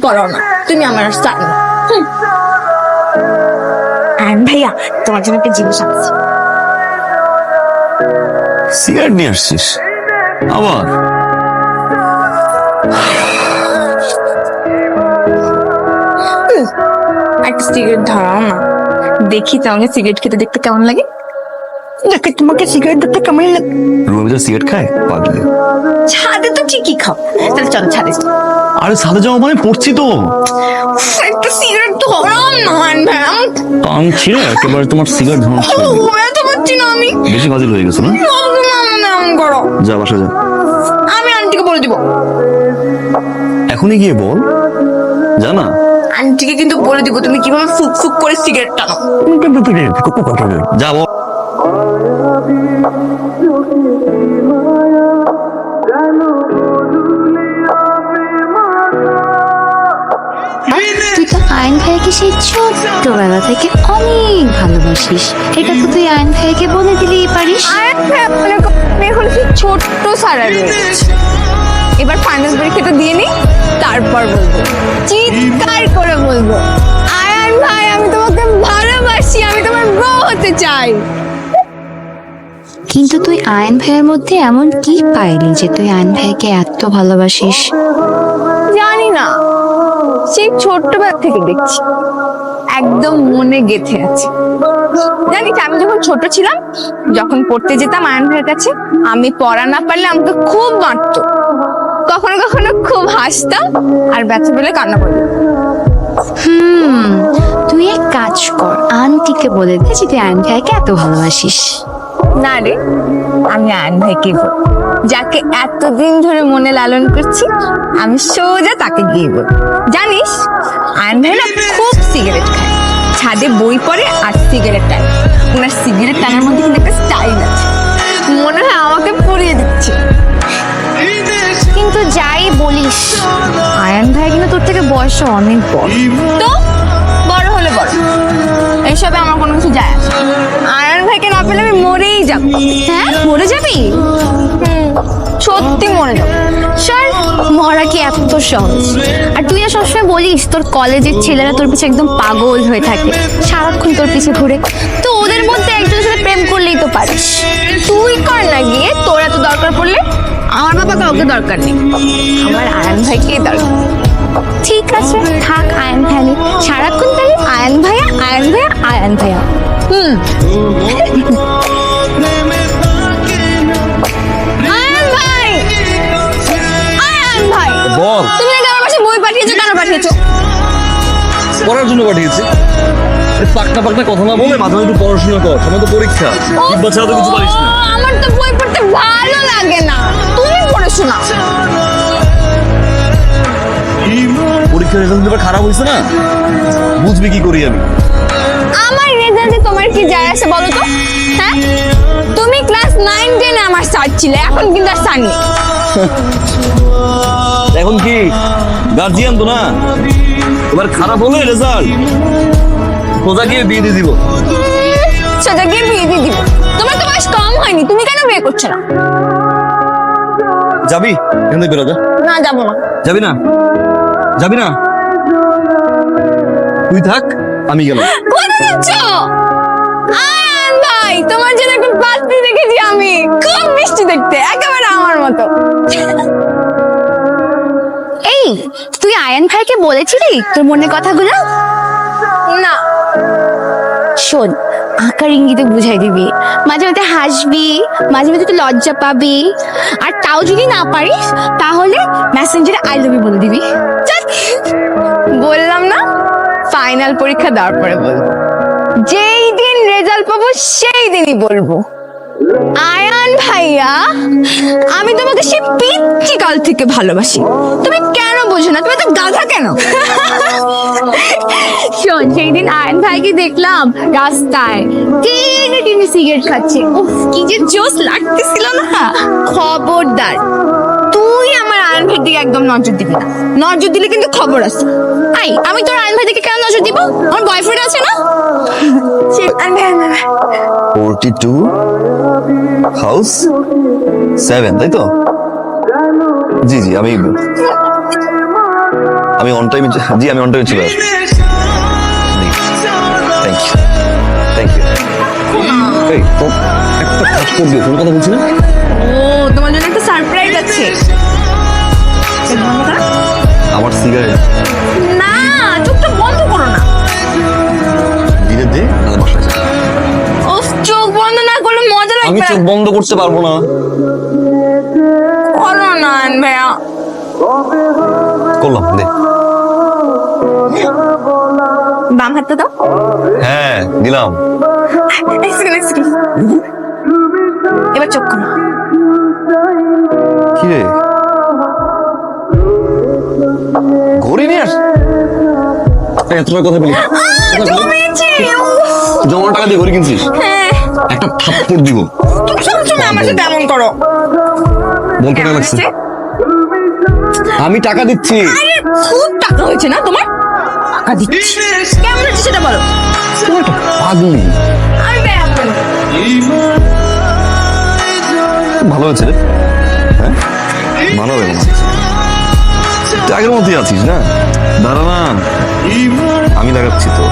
পড়াও না, তুমি আমার চাই না। ভাইয়া তোমার জন্য একটা জিনিস আছে। সিগারেট নিয়ে আসছিস আবার? একটা সিগারেট ধরাও না, দেখি তোমাকে সিগারেট খেতে দেখতে কেমন লাগে। দেখে তোমাকে সিগারেট দেখতে কেমন লাগে। রুমের ভিতরে সিগারেট খায় পাগলে? ছাদে তো ঠিকই খাও, তাহলে চলো ছাদে। আরে ছাদে যাওয়া মানে পড়ছি তো। একটা সিগারেট ধরাও না ভাইয়া। টান ছিঁড়ে একেবারে তোমার সিগারেট ধরা এত পাচ্ছি না আমি। বেশি ফাজিল হয়ে গেছে না? এমন করো, যা বাসা যা। আমি আন্টিকে বলে দিব। এখনই গিয়ে বল, জানা আন্টিকে কিন্তু বলে দিব তুমি কিভাবে ফুক ফুক করে সিগারেট টানো। যা বল। তুই তো আয়ন ভাইকে সেই ছোট্টবেলা থেকে অনেক ভালোবাসিস, এটা তো তুই আয়ন ভাইকে বলে দিলেই পারিস। এখন কি ছোট্ট সারা রয়েছে, এবার ফাইনাল পরীক্ষাটা দিয়ে নি, তারপর বলবো, চিৎকার করে বলবো, আয়ান ভাই আমি তোমাকে ভালোবাসি, আমি তোমার বউ হতে চাই। কিন্তু তুই আয়ন ভাইয়ের মধ্যে এমন কি পাইলি যে তুই আয়ন ভাইকে এত ভালোবাসিস? জানি না, সেই ছোট্টবেলা থেকে দেখছি, একদম মনে গেঁথে আছে। জানিস আমি যখন ছোট ছিলাম, যখন পড়তে যেতাম আয়ন ভাইয়ের কাছে, আমি পড়া না পারলে আমাকে খুব মারতো, কখনো কখনো খুব হাসতাম আর ব্যথা পেলে কান্না করতাম। তুই এক কাজ কর, আন্টিকে বলে দে যে তুই আয়ন ভাইকে এত ভালোবাসিস। না রে, আমি আয়ন ভাইকে বল, যাকে এতদিন ধরে মনে লালন করছি, আমি সোজা তাকে গিয়ে বল। জানিস আয়ন ভাই না খুব সিগারেট খায়, ছাদে বই পড়ে আর সিগারেট টানে। ওনার সিগারেট টানার মধ্যে কিন্তু একটা স্টাইল আছে, মনে হয় আমাকে পরিয়ে দিচ্ছে। কিন্তু যাই বলিস, আয়ন ভাই কিন্তু তোর থেকে বয়সে অনেক বড়। তো বড় হলে বড়, এসবে আমার কোনো কিছু যায় আসে না। আয়ন ভাইকে না পেলে আমি মরেই যাব। হ্যাঁ, মরে যাবি? সত্যি মরে যাব। সর, মরা কি এত সহজ? আর তুই না সবসময় বলিস তোর কলেজের ছেলেরা তোর পিছে একদম পাগল হয়ে থাকে, সারাক্ষণ তোর পিছে ঘুরে, তো ওদের মধ্যে একজনের সাথে প্রেম করলেই তো পারিস। তুই কর না গিয়ে, তোর এত দরকার পড়লে। আমার বাবা কাউকে দরকার নেই, আমার আয়ন ভাইকে দরকার। ঠিক আছে, থাক আয়ন ভাই, সারাক্ষণ তাহলে আয়ন ভাইয়া আয়ন ভাইয়া আয়ন ভাইয়া। আয়ন ভাই, আয়ন ভাই, বল। তুমি নাকি আমার পাশে বই পাঠিয়েছো, কেন পাঠিয়েছো? পড়ার জন্য পাঠিয়েছি। পাকনা পাকনা কথা না বলে মাঝে মাঝে একটু পড়াশোনা কর, সময় তো পরীক্ষা। বিদ্যা ছাড়া তো কিছু পারিস না। আমার তো বই পড়তে ভালো লাগে না, তুমি পড়ে শোনাও। পরীক্ষার রেজাল্ট এবার খারাপ হয়েছে না, বুঝবি কি করি আমি। আমার রেজাল্টে তোমার কি যায় আসে বলো তো? হ্যাঁ, তুমি ক্লাস 9 10 আমার স্যার ছিলে, এখন কিন্তু আর স্যার নেই। এখন কি গার্জিয়ান তো না, এবার খারাপ হলে রেজাল্ট সোজা গিয়ে বিয়ে দিয়ে দিব। সোজা গিয়ে বিয়ে দিয়ে দিব? তোমার তো বয়স কম হয়নি, তুমি কেন বিয়ে করছো না? যাবি এখান থেকে বেরো যা। না, যাবো না। যাবি না? যাবি না? তুই থাক, আমি গেলাম। কোথায় যাচ্ছ? আয়ন ভাই, তোমার জন্য একটা পাত্রী দেখেছি আমি, খুব মিষ্টি দেখতে, একেবারে আমার মতো। এই, তুই আয়ন ভাইকে বলেছিলি তোর মনের কথাগুলো? না, শোন, আকার ইঙ্গিতে বুঝাই দিবি, মাঝে মাঝে হাসবি, মাঝে মাঝে তুই লজ্জা পাবি, আর তাও যদি না পারিস তাহলে মেসেঞ্জারে আই লাভ ইউ বলে দিবি। চল। বললাম না, ফাইনাল পরীক্ষা দেওয়ার পরে বলবো, যেই দিন রেজাল্ট পাবো সেই দিনই বলবো। আয়ান ভাইয়া, আমি তোমাকে সেই পিচ্চি কাল থেকে ভালোবাসি, তুমি কেন বোঝো না? তুমি তো গাধা কেন? শোন, সেই দিন আয়ন ভাইকে দেখলাম রাস্তায় টেনে টেনে সিগারেট খাচ্ছে, উফ কি যে জোস লাগতেছিল না। খবরদার, তুই আমার আয়ন ভাইয়ের দিকে একদম নজর দিবি না, নজর দিলে কিন্তু খবর আছে। আই, আমি তোর আয়ন ভাই দিকে কেন নজর দিব? আমার বয়ফ্রেন্ড আছে না। 42 হাউস 7, তাই তো? জি জি, আমি আমি অন টাইমে, জি আমি অন টাইমে চলে আসবো। Thank you, thank you. এই তো একটা কাজ করবি, কোনো কথা বলছি না। ও তোমার জন্য একটা সারপ্রাইজ আছে। আমার সিগারেট না, চোখটা বন্ধ করো না। দিনে দে, নাহলে বাসায় যা। উফ, চোখ বন্ধ না করলে মজা আমি লাগবে চোখ না। বন্ধ করতে পারবো না। করো না ভাইয়া। করলাম, দে। বাম হাতটা দাও। হ্যাঁ দিলাম। Excuse. এবার চোখ করো। কি রে, ঘড়ি নিয়ে আস। এই, এত কথা বলি, জমেছে। জমানো টাকা দিয়ে ঘড়ি কিনছিস? হ্যাঁ, একটা থাপ্পড় দিব। তুমি সবসময় আমার সাথে এমন করো। বলতে টাকা লাগছে। আমি টাকা দিচ্ছি। আরে খুব টাকা হয়েছে না তোমার? টাকা দিচ্ছি। কেমন হচ্ছে সেটা বলো। তুমি একটা পাগলি। আমি ব্যায়াম করবো। ভালো হয়েছে রে, হ্যাঁ ভালো হবে না। তুই আগের মতোই আছিস না, দাঁড়া না, আমি লাগাচ্ছি তো।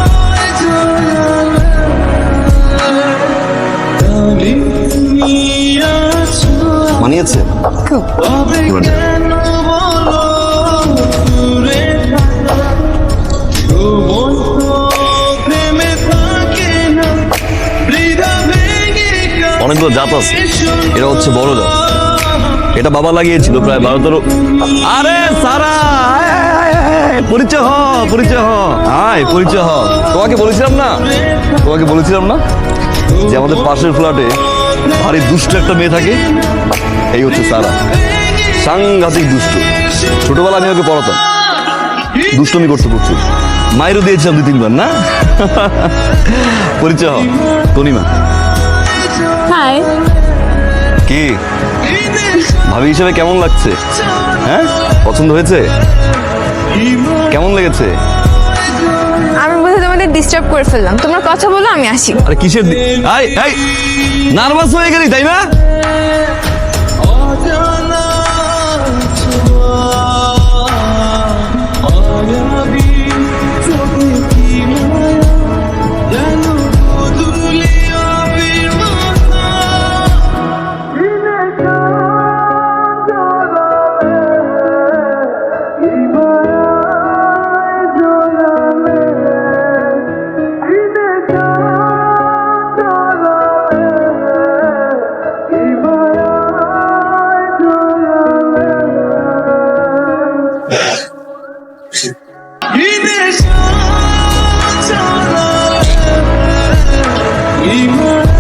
মানিয়েছে খুব। এবার যা। অনেকগুলো জাত আছে, এরা হচ্ছে বড় জাত। এটা বাবা লাগিয়েছিল প্রায় 12-13। আরে সারা, আয়, আয়, আয়, আয়, পরিচয় হ, পরিচয় হ, আয় পরিচয় হ। তোমাকে বলেছিলাম না, তোমাকে বলেছিলাম না যে আমাদের পাশের ফ্ল্যাটে ভারী দুষ্ট একটা মেয়ে থাকে। এই হচ্ছে সারা, সাংঘাতিক দুষ্ট। ছোটবেলা আমি ওকে পড়াতাম, দুষ্টমি করতে প্রচুর, মায়েরও দিয়েছিলাম 2-3 বার না। পরিচয় হ, তনিমা। হাই। কি ভাবি হিসেবে কেমন লাগছে? হ্যাঁ পছন্দ হয়েছে? কেমন লেগেছে? আমি বোধহয় তোমাদের ডিস্টার্ব করে ফেললাম। তোমরা কথা বলো, আমি আসি। আরে কিসের নার্ভাস হয়ে গেলি তাই না? İmar